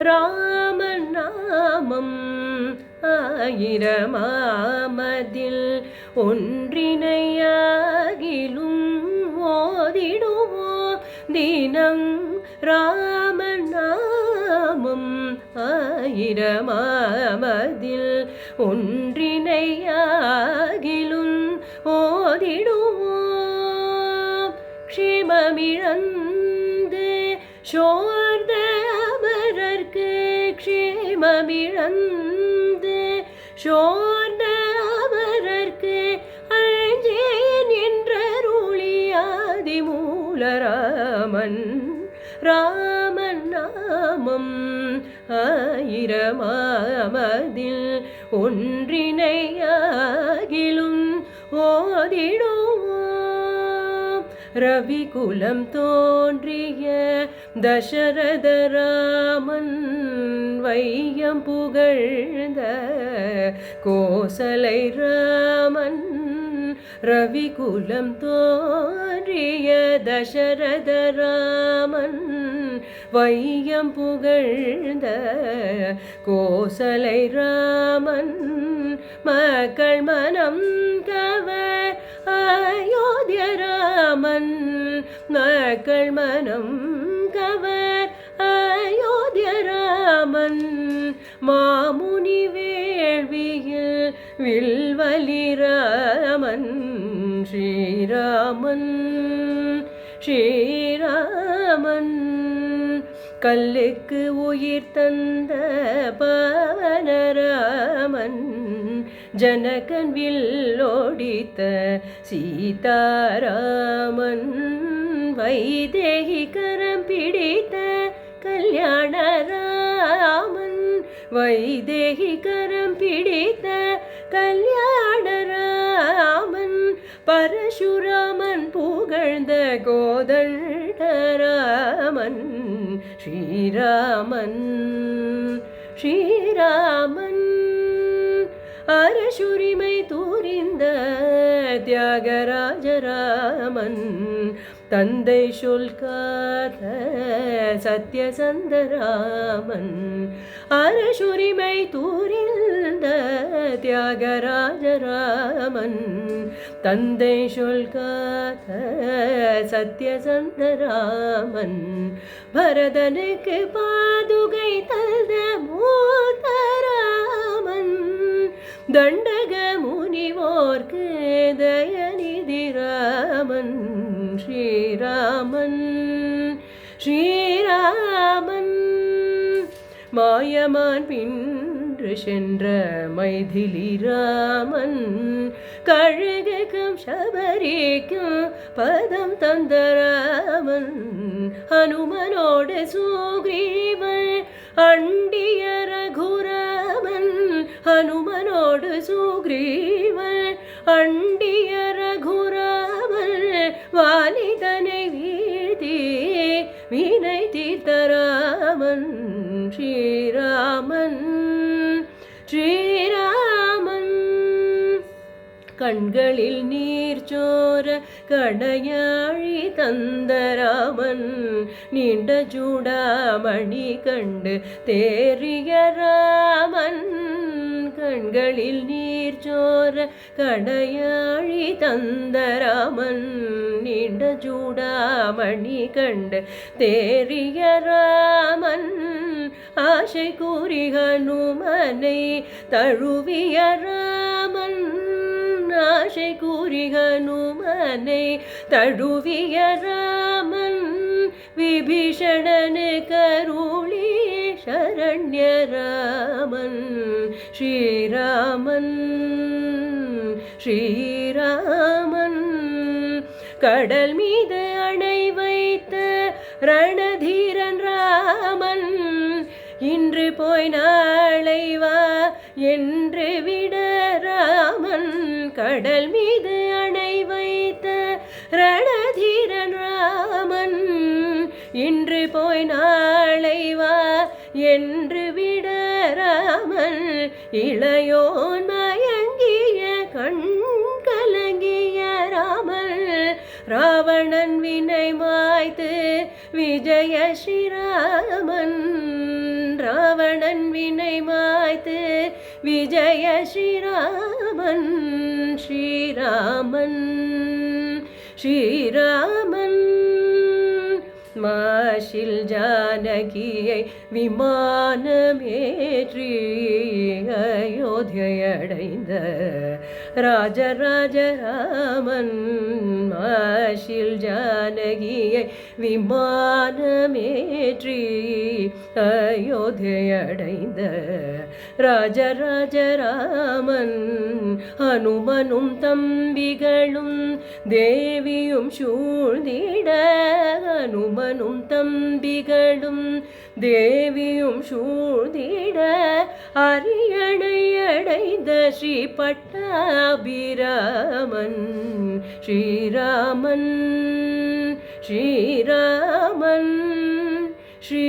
ராமன் நாமம் ஆயிரமாமதில் ஒன்றினையாகிலும் ஓதிடுவோம் தினம். ராமன் நாமம் ஆயிரமாமதில் ஒன்றினையாகிலும் ஓதிடுவோம். க்ஷேமமிழந்து சோர்ந்த அமரர்க்கு க்ஷேமமிழந்து சோர்ந்த அமரர்க்கு அஞ்சேன் என்றருளியாதி மூலராமன். ராமன் நாமம் ஆயிரமாமதில் ஒன்றினையாகிலும் ஓதிடுவோம். ரவிகுலம் தோன்றிய தசரத ராமன் வையம் புகழ்ந்த கோசலை ராமன். ரவிகுலம் தோன்றிய தசரத ராமன் வையம் புகழ்ந்த கோசலை ராமன். மக்கள் மனம் கவர் அயோத்திய ராமன். மக்கள் மனம் கவர் அயோத்திய ராமன். மாமுனி வேள்வியில் வில்வலி ராமன். ஸ்ரீராமன் ஸ்ரீராமன். கல்லுக்கு உயிர் தந்த பவனராமன். ஜனகன் வில்லோடித்த சீதாராமன். வைதேகி கரம் பிடித்த கல்யாணராமன். வைதேகி கரம் பிடித்த கல்யாணராமன். பரசுராமன் புகழ்ந்த கோதண்டராமன். ஸ்ரீராமன் ஸ்ரீராமன். அரசுரிமை தூரிந்த தியாகராஜராமன். தந்தை சொல் காத்த சத்யசந்தராமன். அரசுரிமை தூரிந்த தியாகராஜராமன். தந்தை சொல் காத்த சத்யசந்தராமன். பரதனுக்கு பாதுகை தந்த மூத்தராமன். தண்டக முனிவோர்க்கு தயநிதி ராமன். ஸ்ரீராமன் ஸ்ரீராமன். மாயமான் பின்று சென்ற மைதிலி ராமன். கழுகுக்கும் சபரிக்கும் பதம் தந்த ராமன். ஹனுமனோடு சுக்ரீவன் அண்டிய ரகுராமன். ஹனுமனோடு சுக்ரீவன் அண்டிய ரகுராமன். வாலிதனை வீழ்த்தி வினை தீர்த்தராமன். ஸ்ரீராமன் ஸ்ரீராமன். கண்களில் நீர் சோர கடையாழி தந்தராமன். நீண்ட சூடாமணி கண்டு தேறிய ராமன். கண்களில் நீர் சோர கடையாழி தந்தராமன். நீண்ட சூடாமணி கண்டு தேறிய ராமன். ஆசை கூறி ஹனுமனை தழுவிய ராமன். ஆசை கூறி ஹனுமனை தழுவிய ராமன். விபீஷணனு கருளி சரண்ய ராமன். ஸ்ரீராமன் ஸ்ரீராமன். கடல் மீது அணை வைத்த ரணதீரன் ராமன். இன்று போய் நாளை வா என்று விட ராமன். கடல் மீது அணை வைத்த ரணதீரன் ராமன். இன்று போய் நாளை வா என்று விட ராமன். இளையோன் மயங்கிய கண் கலங்கிய ராமன். ராவணன் வினை மாய்த்து விஜய ஸ்ரீராமன். ராவணன் வினை மாய்த்து விஜய ஸ்ரீராமன் ஸ்ரீராமன் ஸ்ரீராமன் மாஷில் ஜானகியை விமானமேற்றி அயோத்தியடைந்த ராஜராஜராமன் மாஷில் ஜானகியை விமானமேற்றி அயோத்தியடைந்த ராஜராஜராமன் ஹனுமனும் தம்பிகளும் தேவியும் சூழ்ந்திட ஹனுமனும் தம்பிகளும் தேவியும் சூழ்ந்திட அரியணை அடைந்த ஸ்ரீ பட்டாபிராமன் ஸ்ரீராமன் ஸ்ரீராமன் ஸ்ரீ